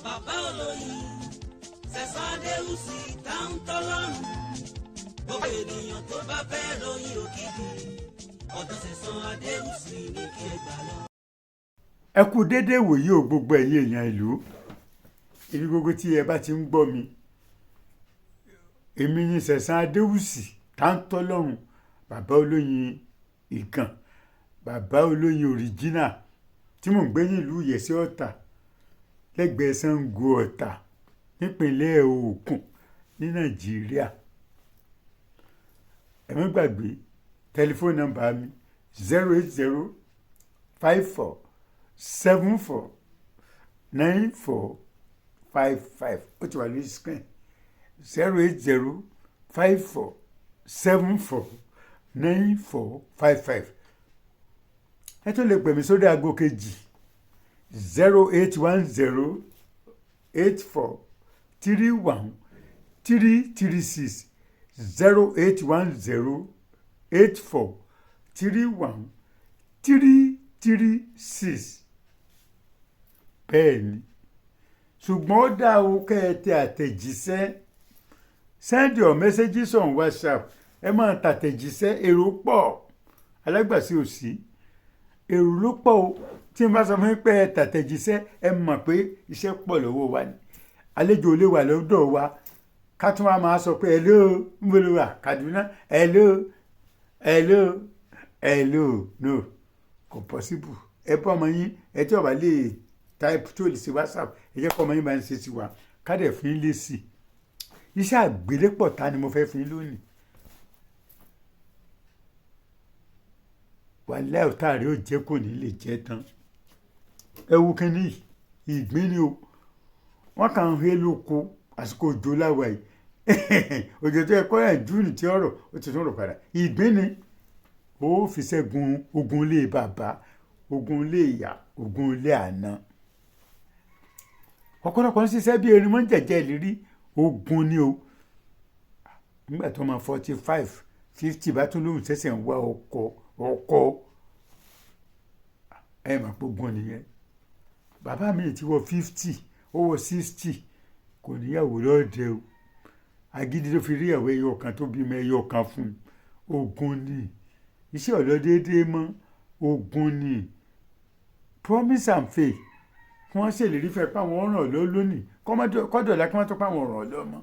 bàbá olóyin Sẹ̀san Adéwùsì táwọn tọ́lọ́run gbogbo ènìyàn tó bá fẹ́ ròyìn òkìkí ọ̀dọ̀ Sẹ̀san Adéwùsì ní kí ẹ gbà lọ. ẹ kú déédéé wòye o gbogbo ẹ̀yin èèyàn ìlú ibi gbogbo tí ẹ bá ti ń gbọ́ mi èmi ni Sẹ̀san Adéwùsì táwọn tọ́lọ́run bàbá olóyin ìgàn bàbá olóyin òrìjínà tí mò ń gbé nílùú Ìyẹ̀sí Ọ̀tà lẹ́gbẹ̀ẹ́ Ṣàngó Ọ̀tà nípínlẹ̀ Ògùn ní Nàìjíríà. ẹ má gbàgbé tẹlifóònù nọ́mbà mi 08054749455 ó ti wà lórí screen 08054749455. ẹ tún lè pè mí sórí aago kejì 08108431336 08108431336. bẹ́ẹ̀ ni ṣùgbọ́n ó dá o kẹ́ ẹ tẹ àtẹ̀jíṣẹ́ send your messages on WhatsApp ẹ máa tàtẹ̀jíṣẹ́ èrò pọ̀ alágbàsí òsì èrò ló pọ̀ o tí n bá sọ fún yín pé ẹ tàtẹ̀jíṣẹ́ ẹ mọ̀ pé iṣẹ́ pọ̀ lọ́wọ́ wa ni àlejò olè wà lọ́dọ̀ wa ká tún wá máa sọ pé hello mbolowa Kaduna hello no kò possible ẹ bọ́ ọmọ yín ẹ tí ọba lè type tó lè ṣe WhatsApp ẹ jẹ́ kọ́ ọmọ yín máa ń ṣe sí wa ká dẹ̀ fún yín lè sí iṣẹ́ àgbélépọ̀ta ni mo fẹ́ fún yín lónìí. wàhálà ọ̀tá rẹ̀ ó jẹ́ kò ní lè jẹ́ tán ẹ wo kínní ìgbín ni o wọ́n kàn ń hé lóko àsìkò òjò láwa yìí òjò tó yẹ kọ́ ẹ̀ júùnù tí ọ̀rọ̀ ó ti tún rọ̀ padà ìgbín ni ó fi ṣẹ́gun ogun ilé bàbá ogun ilé ìyá ogun ilé àná ọ̀pọ̀lọpọ̀ ń ṣiṣẹ́ bí erin mọ́ ń jẹ̀jẹ̀ ìlérí ogun ni o nígbà tó máa 45-50 bá tún lóhùn ṣẹ̀ṣẹ̀ ń wá ọkọ ẹ mà gbógun nìyẹn bàbá mi ti wọ 50 ó wọ 60 kò níyàwó lọ́ọ̀dẹ o agídí ló fi rí ìyàwó ẹyọ kan tó bímọ ẹyọ kan fún ogun ni iṣẹ́ ọ̀lọ́dẹ́dẹ́ mọ́ ogun ni promise and faith kí wọ́n ṣèlérí fẹ́ pé àwọn ọ̀ràn lọ lónìí kọ́dọ̀lá kí wọ́n tó pa àwọn ọ̀ràn lọ mọ́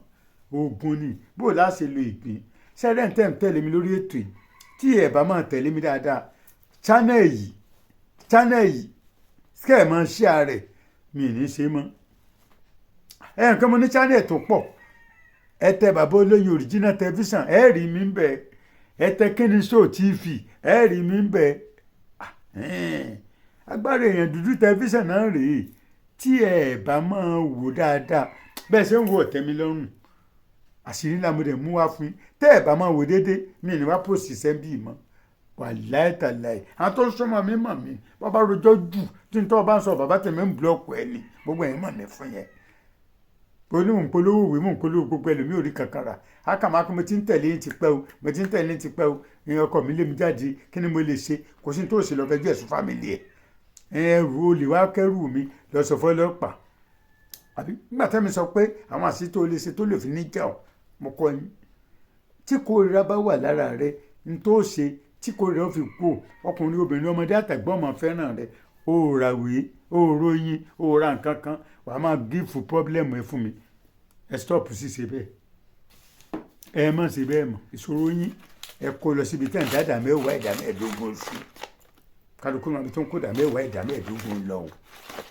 ogun ni bó láṣẹ lo ìgbín sẹ́rẹ̀ ń tẹ̀lé mi lórí ètò yìí tí ẹ̀ bá máa tẹ̀lé mi dáadáa channel yìí kẹ́ ẹ̀ máa ṣe ààrẹ mi ní ṣe mọ́ nǹkan mo ní channel tó pọ̀ ẹ tẹ bàbá olóyin original television ẹ rí mi ń bẹ ẹ tẹ kíni show tv ẹ rí mi ń bẹ agbára èèyàn dúdú television náà rèé tí ẹ bá máa wò dáadáa bẹ́ẹ̀ ṣe ń wo ọ̀tẹ̀ mi lọ́rùn àṣírí ńlá mo dẹ̀ mú wá fún yín tẹ́ ẹ bá máa wò déédéé mi ní wá post sẹ́ńbì mọ́ wàláì tàláì àwọn tó ń sọmọ mi mọ̀ mí bàbá rojọ́ jù tí n tọ́ bá ń sọ bàbá tẹ̀mí ń búlọ́ọ̀kù ẹ̀ ni gbogbo ẹ̀yìn mọ̀ mí fún yẹn olú ń polówó ìwé mò ń polówó gbogbo ẹlòmíì orí kankan rà ákàmákú mo ti ń tẹ̀lé yín ti pẹ́ o ìyẹn ọkọ mi lé mi jáde kí ni mo lè ṣe kò sí tó ṣe lọ́fẹ́jú ẹ̀sùn fámìlì ẹ̀ ẹrù olè wá kẹ́rù mi lọ sọ fọlọ́pàá àbí nígbà tẹ́mi sọ pé àwọn àṣìṣe tó lè ṣe tó lè fi ní jà ọ́ mo kọ́ yín tí kórìíra bá wà lára rẹ ní tó ṣe tí kórìíra fi kú ọkùnrin obìnrin ọmọdé àtàgbọ́n ọmọ fẹ́ràn rẹ ó ràwé ó ròyìn ó ra nǹkan kan wàá máa gífù pọ́blẹ́mù ẹ fún mi ẹ stop sí ṣe bẹ́ẹ̀ ẹ má ṣe bẹ́ẹ̀ mọ́ ìṣòro yín ẹ kó lọ síbi tẹ́ ẹ̀ dáadáa mẹ́wàá ẹ̀dá mẹ́ẹ̀ẹ́dógún sí kálukú náà tó ń kó dà mẹ́wàá ẹ̀dá mẹ́ẹ̀ẹ́dógún lọ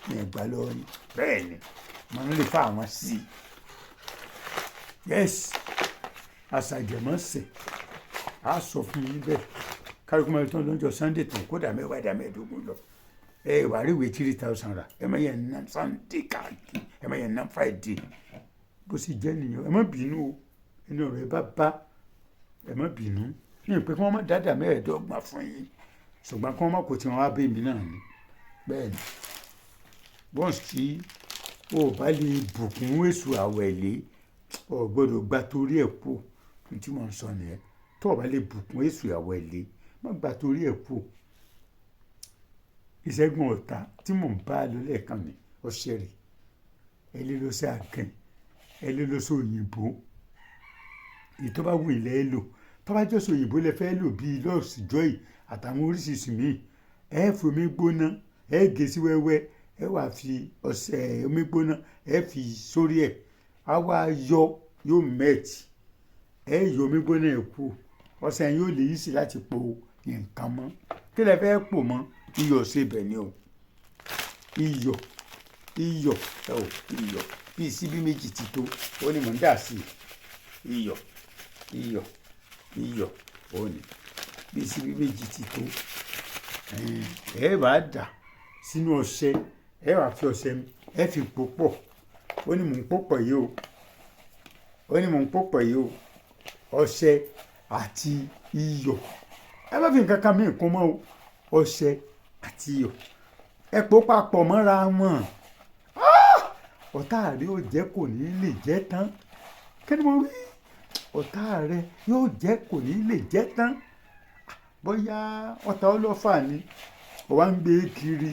ní ẹgbà lọ́wọ́ yín bẹ́ẹ̀ ni màá lè fa àwọn sí i yes àṣàjẹmọ́sẹ̀ á sọ fún yín bẹ́ẹ̀ kálukú náà tó ń lọ́jọ́ Sunday tó ń kó dà mẹ́wàá ẹ̀dá mẹ́ẹ̀ẹ́dógún lọ ẹ wà rí ìwé 3000 rà ẹ má yẹn ná Sunday káàkiri ẹ má yẹn ná Friday bó sì jẹ́ nìyẹn ẹ má bínú o ẹni ọ̀rọ̀ ẹ bá ẹ má bínú ní ìpè kí wọ́n má dáadáa mẹ́ẹ̀ẹ́dọ́gbọ̀n fún yín ṣùgbọ́n kí wọ́n má kó tí wọ́n wá bẹ́ẹ̀ mí náà ni bẹ́ẹ̀ ni bọ́ǹsì tí o bá lè bùkún èṣù àwẹ̀lé o gbọ́dọ̀ gba torí ẹ̀ kú ní tí wọ́n ń sọ nìyẹn tó o bá lè bùkún èṣù àwẹ̀lé má gba torí ẹ̀ kú Ìṣẹ́gun ọ̀tá tí mò ń bá lọ lẹ́ẹ̀kan ní ọ̀ṣẹ́rì ẹ lè lo ṣe àgàn, ẹ lè lo ṣe òyìnbó èyí tó bá wù ilẹ̀ ẹ lò tó bá jẹ́ ṣe òyìnbó lẹ fẹ́ lò bíi lọ́ọ̀sì joy àtàwọn oríṣiríṣi míì ẹ fi omi gbóná ẹ gé sí wẹ́wẹ́ ẹ wá fi ọṣẹ omi gbóná ẹ fi sórí ẹ̀ á wá yóò mẹ́ẹ̀tì ẹ yọ omi gbóná ẹ̀ kú ọṣẹ yóò lè yí sí láti po nǹkan mọ́ kí lẹ fẹ́ pò mọ́ iyọ̀ ṣe bẹ̀ ni o iyọ̀ ẹ ò iyọ̀ bíi síbí méjì ti tó ó ní mò ń dà sí iyọ̀ ó ní bíi síbí méjì ti tó ẹ bá dà sínú ọṣẹ ẹ wá fi ọṣẹ ẹ fi pò pọ̀ ó ní mò ń pò pọ̀ yìí o ọṣẹ àti iyọ̀ ẹ bá fi nǹkan kan mí kún mọ́ o ọṣẹ àti iyọ̀ ẹ pò papọ̀ mọ́ra wọn ọ̀tá rẹ yóò jẹ́ kò ní lè jẹ́ tán kí ni mo wí ọ̀tá rẹ yóò jẹ́ kò ní lè jẹ́ tán bóyá ọ̀tá ọlọ́fà ni ó wá ń gbé kiri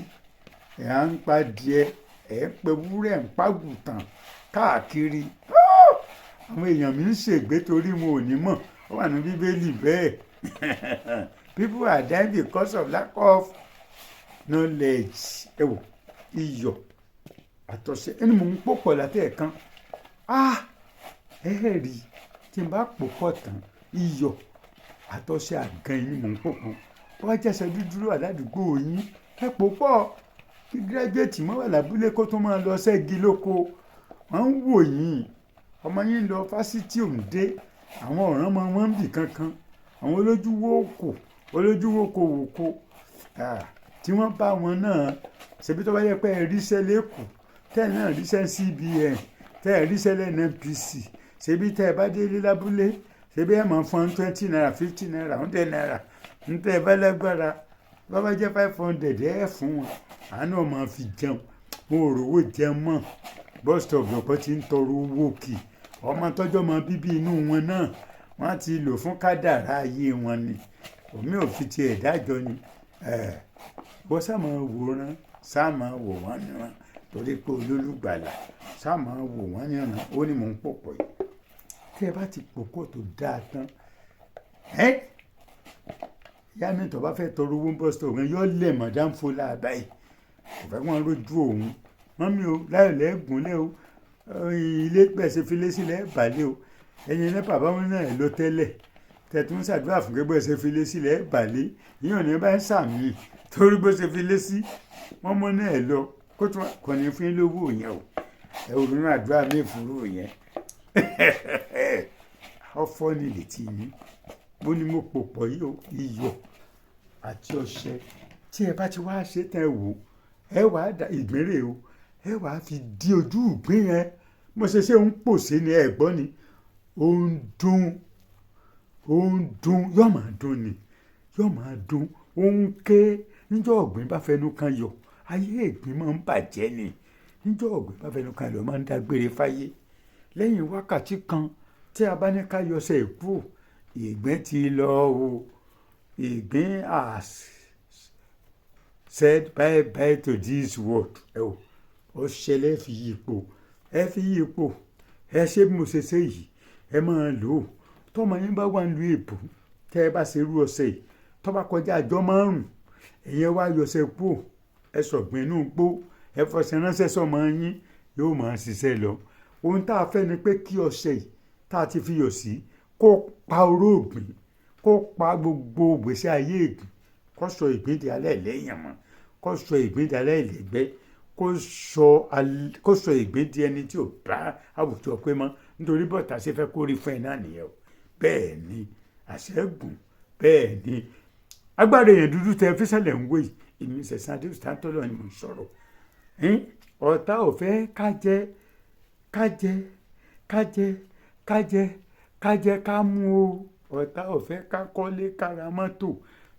ẹ̀ à ń pa díẹ̀ ẹ̀ ń pe wúrẹ́ ń pàgùtàn káàkiri àwọn èèyàn mi ń ṣègbé torí wọn ò ní mọ̀ ó wà ní bíbélì bẹ́ẹ̀ people are dying because of lack of knowledge ẹ wò iyọ̀ àtọ̀ṣẹ ẹni mò ń pò pọ̀ látẹ̀ẹ̀kan ẹ rí tí n bá pò pọ̀ tán iyọ̀ àtọ̀ṣẹ àgàn yín mò ń pò pọ̀ wọ́n jẹ́sẹ̀ dúdúró àládùúgbò yín ẹ pò pọ̀ kí gírẹ́jẹ̀tì mọ́ wà lábúlé kó tó máa lọ ṣẹ́gi lóko wọ́n ń wò yín ọmọ yín lọ fásitì òǹdé àwọn ọ̀ràn ọmọ wọn ń bì kankan àwọn olójúwò kò wò kó tí wọ́n bá wọn náà ṣebí tó bá yẹ pé ẹ ríṣẹ́ lẹ́kọ̀ọ́ tẹ́ ẹ náà ríṣẹ́ CBN tẹ́ ẹ ríṣẹ́ NNPC ṣebí tẹ́ ẹ bá délé lábúlé ṣebí ẹ máa fún 20 naira 50 naira 100 naira ń tẹ́ ẹ bá lágbára bá bá jẹ́ 500 ẹ fún wọn àánú ọ̀ máa fi jẹun wọn ò rówó jẹun mọ́ bus stop lọ́pọ̀ tí ń tọrọ owó kì ọmọ tọ́jọ́ mọ bíbí inú wọn náà wọ́n ti lò fún kádàrá ayé wọn ni omi ò fi tiẹ̀ dájọ́ ni wọ́n sá máa wòran sá máa wò wọ́n níran torí pé olólùgbàlà sá máa wò wọ́n níran ó ní mò ń pòpọ̀ yìí tí ẹ bá ti pòpọ̀ tó dáa tán ìyá mi tó bá fẹ́ tọrọ owó bus stop rẹ yọ lẹ̀ mọ̀dám fọlá báyìí kò fẹ́ wọn lójú òun mọ́mí o láyọ̀ lẹ́gùnlé o ilé pẹ̀sẹ̀ filé sílẹ̀ balẹ̀ o ẹ̀yin ní bàbá wọn náà lọ tẹ́lẹ̀ tẹ̀tún ṣàdúrà fún gbẹ́gbẹ́ ṣe filé sílẹ̀ balẹ̀ yíyan ní bá ń sàmì torí bó ṣe filé sí wọ́n mọ́ náà lọ kó tún kò ní fún lówó yẹn o ẹ ò nínú àdúrà mi fúru yẹn ọ̀fọ̀ ni létí yín bó ni mo pò pọ̀ yìí o iyọ̀ àti ọṣẹ tí ẹ bá ti wá ṣe tẹ́ wò ẹ wàá da ìgbérè o ẹ wàá fi di ojú ìgbín yẹn mo ṣe ń pòṣé ni ẹ gbọ́ ni ó ń dún yóò máa dún ó ń ké níjọ́ ọ̀gbìn bá fẹnu kan yọ ayé ìgbín máa ń bàjẹ́ ni níjọ́ ọ̀gbìn bá fẹnu kan yọ máa ń dágbére fáyé lẹ́yìn wákàtí kan tí a bá ní ká yọṣẹ ìkú ìgbín ti lọ o ìgbín said bye bye to this world ó ṣẹlẹ̀ fi yípo ẹ ṣe bí mo ṣe ṣe yìí ẹ máa lò ó tọmọ yín bá wà nílùú èbó tẹ ẹ bá ṣe irú ọṣẹ yìí tó bá kọjá àjọ márùn ẹ̀yẹn wá yọṣẹ kú ẹ sọ̀gbìn inú gbó ẹ fọṣẹ ránṣẹ́ sọmọ yín yóò máa ṣiṣẹ́ lọ ohun tá a fẹ́ ni pé kí ọṣẹ yìí tá a ti fi yọ̀ sí kó pa oró ògbìn kó pa gbogbo gbèsè ayé ìgbìn kó sọ ìgbín di alẹ́ lẹ́yìn mọ́ kó sọ ìgbín di alẹ́ lẹ́gbẹ́ kó sọ ìgbín di ẹni tí ò bá àwùjọ pé mọ́ nítorí bọ́tà ṣe fẹ́ kórè fún ẹ náà nìyẹn o bẹ́ẹ̀ ni àṣẹ́gun bẹ́ẹ̀ ni agbára èèyàn dúdú tẹ fíṣẹ̀lẹ̀ ń wò yìí èmi ṣẹ̀ṣẹ̀ adé òsítàntọ́lọ́ ni mo ń sọ̀rọ̀ ọ̀tá ò fẹ́ kájẹ ká mú o ọ̀tá ò fẹ́ ká kọ́lé kára mọ́tò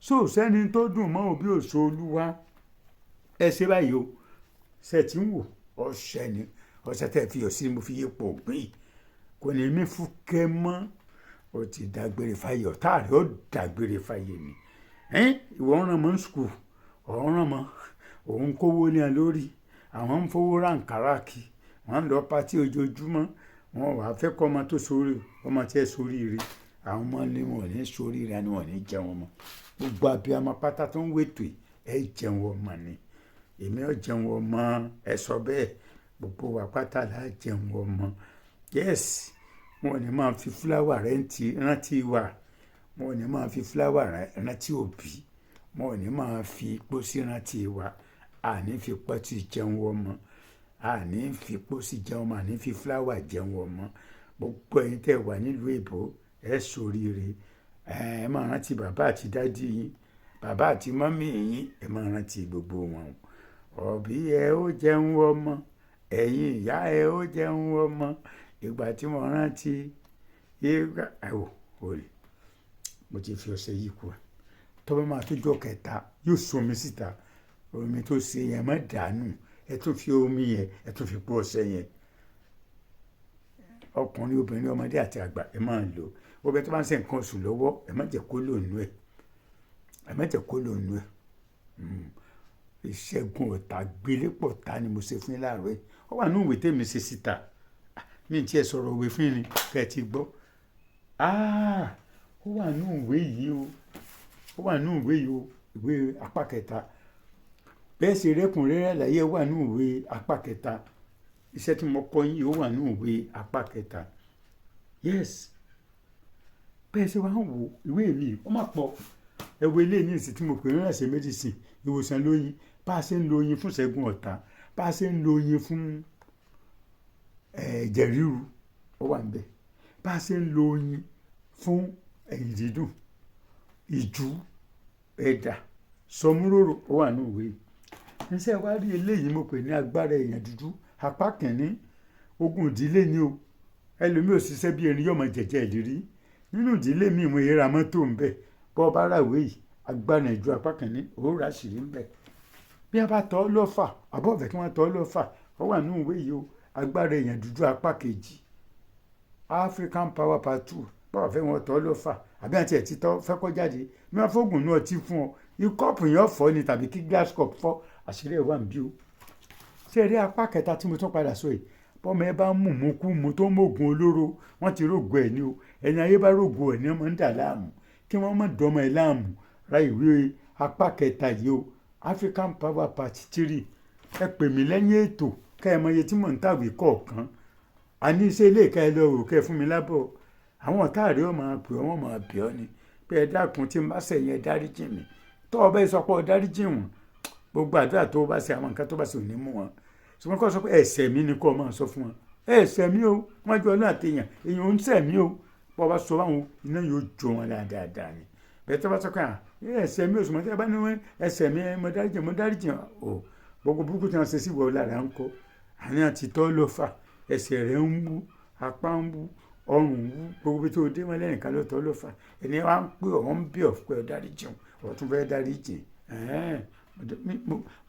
sóòsẹ́ni tó dùn mọ́ òbí òṣò olúwa ẹ ṣe báyìí o ṣe tí ń wò ọṣẹ ni ọṣẹ tẹ fi ọsí mo fi yípo ògbìn kò ní mí fúkẹ́ mọ́ ó ti dágbére fáyé ọ̀tá rẹ̀ ó dágbére fáyé ni ìwọ ń ràn mọ́ skul ọ̀ràn mọ́ òun kówó ní ẹ lórí àwọn ń fowó ránkárà kí wọ́n ń lọ pátí ojoojúmọ́ wọn wà á fẹ́ kọ́ ọmọ tó sórí ọmọ tí ẹ sórí ire àwọn ọmọ ní wọn ò ní sórí ire ni wọn ò ní jẹun ọmọ gbogbo abiyamọ pátá tó ń wètò ẹ jẹun ọmọ ni èmi ò jẹun ọmọ ẹ sọ bẹ́ẹ̀ gbogbo wa pátá là á jẹun ọmọ yes wọn ò ní máa fi fúláwà rántí wa wọn ò ní máa fi fúláwà rántí òbí wọn ò ní máa fi pósí rántí wa àní fi pọ́tì jẹun ọmọ àní fi pósí jẹun ọmọ àní fi fúláwà jẹun ọmọ gbogbo ẹ̀yin tẹ́ wà nílùú èbó ẹ ṣoríire ẹ máa rántí bàbá àti dádì yín bàbá àti mọ́mí yín ẹ máa rántí gbogbo wọn òbí ẹ ó jẹun ọmọ ẹ̀yin ìyá ẹ ó jẹun ọmọ ìgbà tí mo rántí ìgbà ẹ̀wò òòlì mo ti fi ọṣẹ yìí kú tọ́wọ́ máa tó jọ kẹta yóò somi síta omi tó ṣe yẹn má dànù ẹ tún fi omi yẹn ẹ tún fi pọ̀ ọṣẹ yẹn ọkùnrin obìnrin ọmọdé àti àgbà ẹ máa lò obìnrin tó bá ń ṣe nǹkan oṣù lọ́wọ́ ẹ má jẹ́ kó lò nú ẹ ẹ má jẹ́ kó lò nú ẹ Ìṣẹ́gun ọ̀tá Agbelepota ni mo ṣe fún yín láàárọ̀ ó wà ní ìwé tèmi ṣe síta mi ì tiẹ̀ sọ̀rọ̀ òwe fún yín ni kẹ́ ẹ ti gbọ́ ó wà ní ìwé yìí o ó wà ní ìwé yìí o ìwé apá kẹta bẹ́ẹ̀ ṣe rẹ́kùnrẹ́rẹ́ àlàyé wà ní ìwé apá kẹta iṣẹ́ tí mo kọ́ yín ó wà ní ìwé apá kẹta yes bẹ́ẹ̀ ṣe wá ń wo ìwé mi ó má pọ̀ ẹ̀wọ̀ ilé ní ìsìn tí mo pè ní ẹ̀sẹ̀ medicine ìwòsàn lóyin bá a ṣe ń lo oyin fún Ìṣẹ́gun ọ̀tá bá a ṣe ń lo oyin fún ẹ̀jẹ̀ ríru ó wà níbẹ̀ bá a ṣe ń lo oyin fún ẹ̀yìn dídùn ìjú ẹ̀dà sọmúròrò ó wà ní ìwé iṣẹ́ wa rí eléyìí mo pè ní agbára èèyàn dúdú apá kìíní ogun ìdílé ni o ẹlòmíì ò ṣiṣẹ́ bí erin yọ̀mọ̀ jẹ̀jẹ̀ ìlérí nínú ìdílé mi mo yẹra mọ́tò ń bẹ̀ bọ́ bá ra ìwé yìí agbára ìjú apá kìíní òórà ṣìírí ń bẹ̀ bí a bá tọ́ ọ lọ́fà àbọ̀fẹ́ kí wọ́n tọ́ ọ lọ́fà ó wà nínú ìwé yìí o agbára èèyàn dúdú apá kejì African Power Part 2 báwa fẹ́ wọn tọ́ ọ lọ́fà àbí àti ẹ̀ ti tọ́ fẹ́ kọ́ jáde bí wọ́n fọ́gùn náà ti fún ọ ikọ́ọ̀pù yẹn fọ́ ni tàbí kí glass cup fọ́ àṣírí ẹ̀ wà ń bí o ṣé rí apá kẹta tí mo tún padà sọ yìí bọ́mọ ẹ bá ń mú kú mu tó ń mọ̀gùn olóró wọ́n ti rògbò ẹ̀ ní o ẹni ayé bá rògbò ẹ̀ ní ọmọ ń dà láàmú kí wọ́n mọ̀ dọ́mọ ẹ̀ láàmú ra ìwé apá kẹta yìí o African Power Part 3 ẹ pè mí lẹ́yìn ètò kẹ́ ẹ mọ iye tí mò ń tàwé kọ̀ọ̀kan àní iṣẹ́ ilé ìka ẹ lọ rò kẹ́ ẹ fún mi lábọ̀ àwọn ọ̀tá rẹ̀ ó máa pè wọ́n máa bẹ̀ ọ́ ni pé ẹ dákun tí n bá sẹ̀yìn ẹ dáríjì mi tó o bá sọ pé ọ dáríjì wọn gbogbo àdúrà tó o bá ṣe àwọn nǹkan tó bá ṣe ò ní mú wọn ṣùgbọ́n kó sọ pé ẹ̀ṣẹ̀ mi ni kó o máa sọ fún wọn ẹ̀ṣẹ̀ mi o wọ́n jọ náà téèyàn èèyàn ń ṣẹ̀ mí o bó o bá sọ báwọn iná yóò jó wọn dáadáa ni bẹ́ẹ̀ tó bá sọ pé ẹ̀ṣẹ̀ mi o ṣùgbọ́n tí a bá ní wọn ẹ̀ṣẹ̀ mi mo dáríjì o gbogbo burúkú tí wọ́n ṣe sí ìwọ lára ń kọ́ àní àti tọ́ ló fà ẹsẹ̀ rẹ̀ ń wú apá ń wú ọrùn ń wú gbogbo bí tó dé wọn lẹ́yìn ká ló tọ́ ló fà ẹni wá ń pè ọ́ ń bí ọ̀ pé ọ dáríjì ọ̀ tún fẹ́ dáríjì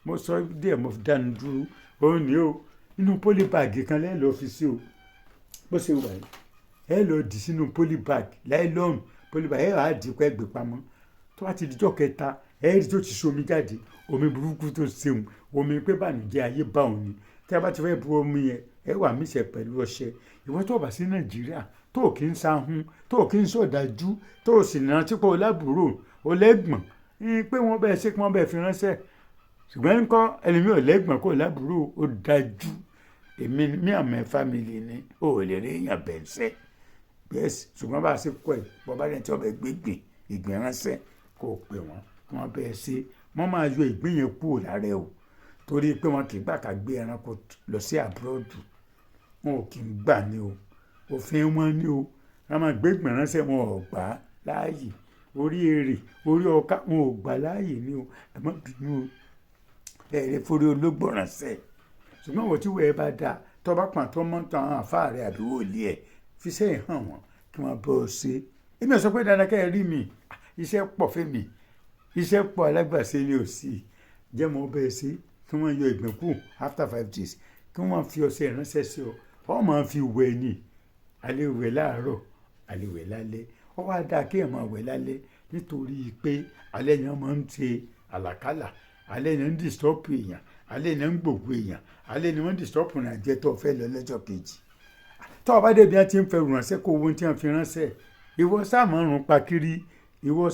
mo sọ díẹ̀ mo dánu dúró ó ní o inú pólíbàgì kan lẹ́yìn lọ́ọ́ fi sí o bó ṣe wà yìí ẹ lọ́ọ́ dì sínú pólíbàgì láìlọ́ọ̀nù pólíbàgì ẹ wàá dì pẹ́ gbé pamọ́ tó bá ti dijọ́ kẹta ẹ rí tó ti somi jáde omi burúkú tó ṣeun omi pé bànújẹ́ ayé bá òun ni tí a bá ti fẹ́ bu omi yẹn ẹ wà mísẹ̀ pẹ̀lú ọṣẹ ìwọ tó bá sí Nàìjíríà tó kì í sahun tó kì í sọ̀dájú tó sì rántí pé o lábúrò o lẹ́gbọ̀n pé wọ́n bẹ́ẹ̀ ṣe kí wọ́n bẹ́ẹ̀ fi ránṣẹ́ ṣùgbọ́n nǹkan ẹlẹ́mi ò lẹ́gbọ̀n kó lábúrò ó dájú èmi ní àmọ́ fámìlì ni ó lè rí èèyàn bẹ́ẹ̀ ṣe bẹ́ẹ̀ ṣùgbọ́n bá a ṣe kọ́ ẹ̀ bọ́bá rẹ̀ tí wọ́n bẹ́ẹ̀ gbégbé ìgbín ránṣẹ́ kó o pè wọ́n kí wọ́n bẹ́ẹ̀ ṣe wọ́n máa yọ ìgbín yẹn kúrò lára ẹ̀ o torí pé wọn kì í gbà ká gbé ẹranko lọ sí àbúròdù wọn ò kì í gbà ní o òfin wọn ní o wọn máa gbé ìgbín ránṣẹ́ wọn ò gbà láàyè orí èrè orí ọká wọn ò gbà láàyè ní o ẹ má bínú o ẹ̀rẹ́ forí ológbò ránṣẹ́ ṣùgbọ́n wọ́n tí wọ́n ẹ bá dáa tó bá pàǹ tó mọ́ tán àwọn àfáà rẹ̀ àbí wòlíì ẹ̀ fi sẹ́yìn hàn wọ́n kí wọ́n bọ́ ọ ṣe èmi ò sọ pé dandan kẹ́ ẹ rí mi iṣẹ́ pọ̀ fẹ́mi iṣẹ́ pọ̀ alágbàṣe ni ò sí jẹ́ mọ́ bẹ́ẹ̀ ṣe kí wọ́n yọ ìgbín kù after 5 days kí wọ́n fi ọṣẹ ránṣẹ́ sí ọ máa fi wẹ̀ ni alẹ́ wẹ̀ láàárọ̀ alẹ́ wẹ̀ lálẹ́ ọ wá dáa kí ẹ̀ máa wẹ̀ lálẹ́ nítorí pé alẹ́ yẹn máa ń ṣe àlàkálà alẹ́ yẹn ń disturb èèyàn alẹ́ ni wọ́n ń gbògbó èèyàn alẹ́ ni wọ́n dìstọ́pù náà jẹ́ tó fẹ́ lọ lọ́jọ́ kejì tó o bá débi wọn ti ń fẹ́ ránṣẹ́ kó owó tí wọ́n fi ránṣẹ́ ìwọ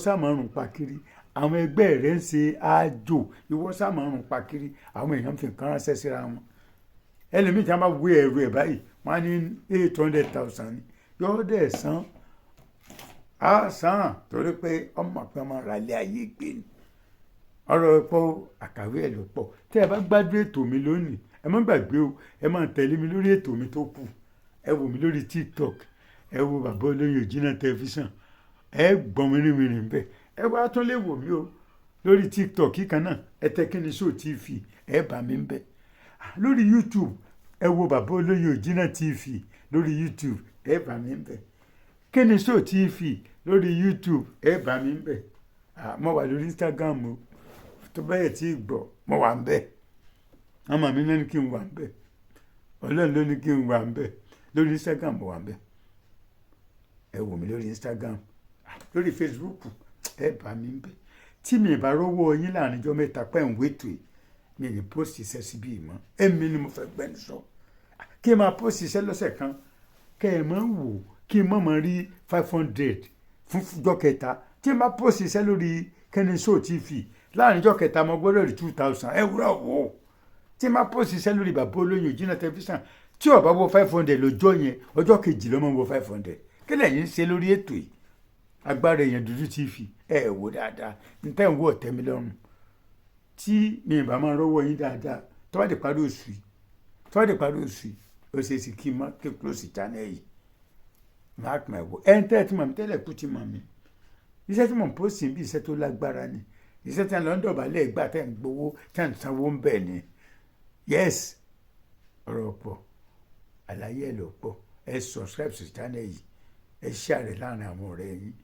sáàmọ́rùn pa kiri àwọn ẹgbẹ́ rẹ̀ ń ṣe àjò ìwọ sáàmọ́rùn pa kiri àwọn èèyàn fi nǹkan ránṣẹ́ síra wọn ẹlòmíì tí wọ́n bá wé ẹrù ẹ̀ báyìí wọ́n á ní 800,000 ni yóò dẹ̀ san á san torí pé ọmọ pé ọmọ rà lé ayé gbé ni ọ̀rọ̀ ẹ̀pọ̀ àkàwé ẹ̀ ló pọ̀ tẹ́ ẹ bá gbádùn ètò mi lónìí ẹ má gbàgbé o ẹ máa tẹ̀lé mi lórí ètò mi tó kù ẹ wò mí lórí TikTok ẹ wo bàbá olóyè òjìnà tẹlifíṣàn ẹ gbọ́n mìíràn bẹ́ẹ̀ ẹ wá tún lè wò mí o lórí TikTok kíkan náà ẹ tẹ Kíni Show TV ẹ bá mi ń bẹ lórí YouTube ẹ wo bàbá olóyè òjìnà TV lórí YouTube ẹ bá mi ń bẹ Kíni Show TV lórí YouTube ẹ bá mi ń bẹ mo wà lórí Instagram o tó bẹ́ẹ̀ tí gbọ́ mo wà ń bẹ ọmọ mi náà ní kí n wà ń bẹ Ọlọ́run ló ní kí n wà ń bẹ lórí Instagram mo wà ń bẹ ẹ wò mí lórí Instagram lórí Facebook ẹ bá mi ń bẹ tí mi bá rówó yín láàrin ọjọ́ mẹ́ta pẹ́ ń wétò yìí mi ní post iṣẹ́ síbí mọ́ èmi ni mo fẹ́ gbẹ́ni sọ kí n máa post iṣẹ́ lọ́sẹ̀ kan kẹ́ ẹ máa wò kí n máa rí 500 fún ọjọ́ kẹta tí n bá post iṣẹ́ lórí Kíni Show TV láàrin ọjọ́ kẹta mo gbọ́dọ̀ rí 2,000 ẹ wúrà wò tí n bá post iṣẹ́ lórí bàbá olóyè òjìnà tẹlifíṣàn tí ó bá wọ 500 lọ́jọ́ yẹn ọjọ́ kejì ló máa wọ 500 kí lẹ́yìn ń ṣe lórí ètò yìí Agbára Èèyàn Dúdú TV ẹ wò dáadáa níta ìwọ ọ̀tẹ́ mi lọ́rùn tí mi ìbá máa rọ́wọ́ yín dáadáa tó bá dé parí oṣù yìí ó ṣe é sì kí n close channel yìí mark my word ẹ̀ ń tẹ́ ẹ̀ tí mọ̀ mi tẹ́lẹ̀ kú ti mọ̀ mi iṣẹ́ tí mò ń post bí iṣẹ́ tó lágbára ni iṣẹ́ tí a lọ ń dọ̀bálẹ̀ ìgbà tẹ́ ń gbowó tẹ́ ń sanwó ń bẹ̀ ni yes ọ̀rọ̀ pọ̀ àlàyé ẹ̀ ló pọ̀ ẹ subscribe sí channel yìí ẹ share rẹ̀ láàrin àwọn ọ̀rẹ́ yín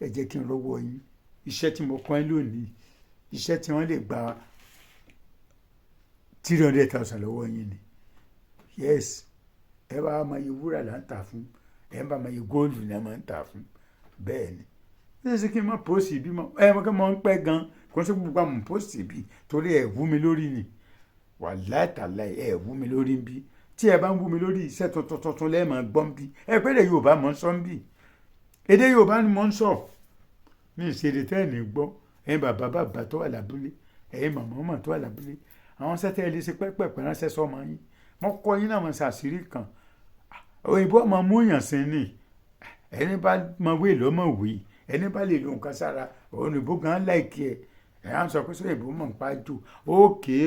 ẹ jẹ́ kí n rówó yín iṣẹ́ tí mo kọ́ ẹ́ lónìí iṣẹ́ tí wọ́n lè gba 300,000 lọ́wọ́ yín ni yes ẹ bá máa yẹ wúrà là ń tà fún ẹ bá máa yẹ góòlù ni a máa ń tà fún bẹ́ẹ̀ ni ẹ ṣe kí n má pósì bí ẹ mọ̀ kí n mọ̀ ń pẹ́ gan kò sí gbogbo àwọn pósì bí torí ẹ wú mi lórí ni wàláhì tàláhì ẹ wú mi lórí ń bí tí ẹ bá ń wú mi lórí iṣẹ́ tuntun lẹ́ẹ̀ máa gbọ́ ń bí ẹ pé èdè Yorùbá mọ̀ ń sọ ń bí èdè Yorùbá ni mọ̀ ń sọ ní ìṣèdè tẹ́ẹ̀nì gbọ́ ẹ̀yin bàbá tó wà lábúlé ẹ̀yin màmá tó wà lábúlé àwọn sẹ́tẹ̀ ẹ̀ lè ṣe pẹ́pẹ́pẹ́ ránṣẹ́ sọ́mọ yín wọ́n kọ́ yín náà mọ̀ ṣàṣírí kan òyìnbó ọmọ múyàn sí ni ẹni bá mọ wé lọ́mọ wé ẹni bá lè lo nǹkan sára òyìnbó gan láìkí ẹ̀ à ń sọ pé sóyìnbó mọ̀ ń pa jù ókè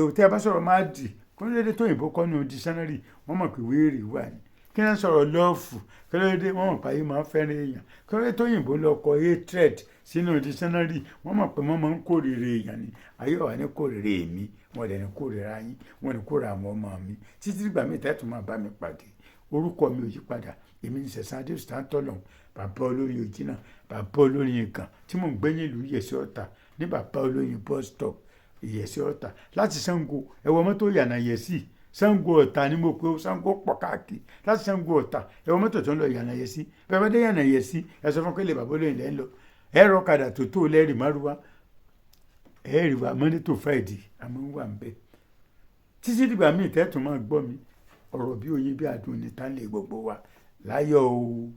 o tẹ́ ẹ bá sọ̀rọ̀ má dì kó ló dé tó òyìnbó kọ́ ní dictionary wọ́n mọ̀ pé wéèrè wà ní kí wọ́n sọ̀rọ̀ lọ́ọ̀fù kí ló dé wọ́n mọ̀ pé ayé máa ń fẹ́ràn èèyàn kí ló dé tó òyìnbó lọ kọ hatred sínú dictionary wọ́n mọ̀ pé wọ́n máa ń kórìíra èèyàn ni ayé wà ní kórìíra èmi wọ́n dẹ̀ ní kórìíra yín wọ́n ní kórìíra àwọn ọmọ mi títí dìgbà mi tẹ́tù máa bá mi pàdé orúkọ mi ò yí padà èmi ní Sẹ̀san Adéòsítàntọ́lọ́hún bàbá olórin òjìnà bàbá olórin ìgàn tí mò ń gbé nílùú Ìyẹ̀sí Ọ̀tà ní bàbá olórin bus stop Ìyẹ̀sí Ọ̀tà láti Ṣàngó ẹ̀wọ̀n mọ́tò yànà Ìyẹ̀sí Ṣàngó Ọ̀tà ni mo pé Ṣàngó pọ̀ káàkiri láti Ṣàngó Ọ̀tà ẹ̀wọ̀n mọ́tò tó ń lọ yànà Ìyẹ̀sí bẹ́ẹ̀ bá dé yànà Ìyẹ̀sí ẹ sọ fún pé lè bàbá olórin lẹ́ ń lọ ẹ̀rọ kadà tó tó lẹ́rìí márùwá ẹ̀rì wa Monday to Friday àmọ́ ń wà ń bẹ́ẹ̀ títí dìgbà míì tẹ́tù máa gbọ́ mi ọ̀rọ̀ bí oyin bí adùn ní tán lè gbogbo wa láyọ̀ o.